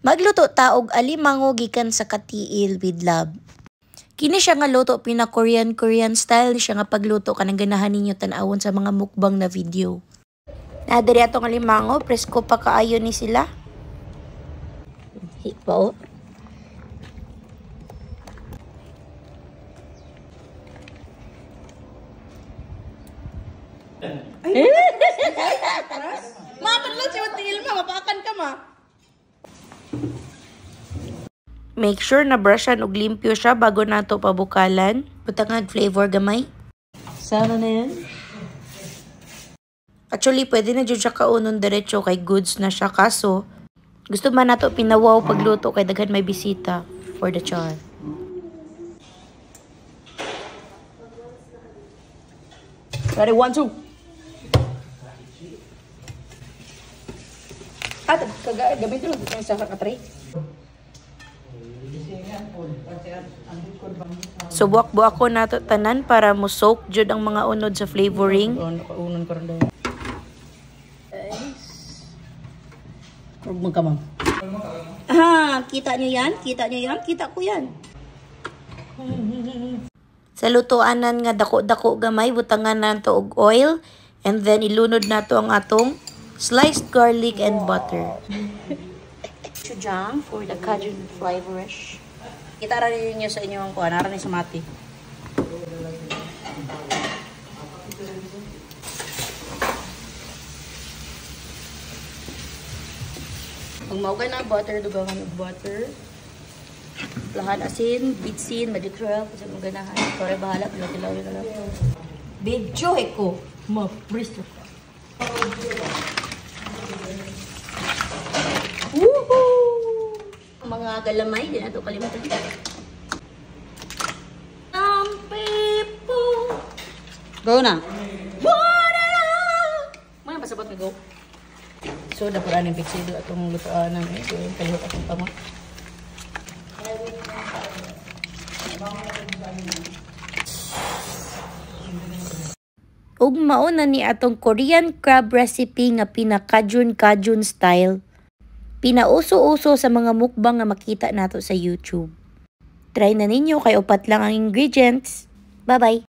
Magluto ta og alimango gikan sa katiil with love. Kini siya nga luto pina Korean style siya nga pagluto kanang ganahan ninyo tan-awon sa mga mukbang na video. Nadiri atong alimango, presko pa kaayo ni sila. Hipo. Matanong si Matil ma, mapakan ka ma. Make sure na brushan og limpyo siya bago nato pabukalan. Butangan flavor gamay. Sana na yan? Actually, pwede na dyan siya kaunon diretso kay goods na siya. Kaso, gusto man nato pinawaw pagluto kay daghan may bisita for the char. Ready, 1, 2. Gamitin mo itong isa ka tray. So, buwak-buwak ko nato tanan para mo soak jud ang mga unod sa flavoring. Nakaunan ko rin daw. Huwag magkamang. Kita nyo yan? Kita nyo yan? Kita ko yan. Sa lutoanan nga dako-dako gamay, butangan nato og oil. And then, ilunod nato ang atong sliced garlic and butter. Chujang for the Cajun flavorish. Kita rin nyo sa inyong kuha. Nara ni sa mati. Pag maugay na butter, dugangan ng butter. Lahat asin, bitsin, magic-trail. Kasi kung ganahan. Kore bahala, pinatilaw yun na lang. Video ko. Ma-bristo. Woohoo! Mga galamay, di na ito kalimutan. Go na. Mana pasabot na go. So, dapat anong piksido atong lutoan namin. So, yung kalihot atong tama. Ug mauna ni atong Korean crab recipe nga pina-Kajun style. Pinauso-uso sa mga mukbang nga makita nato sa YouTube. Try na ninyo kay upat lang ang ingredients. Bye-bye!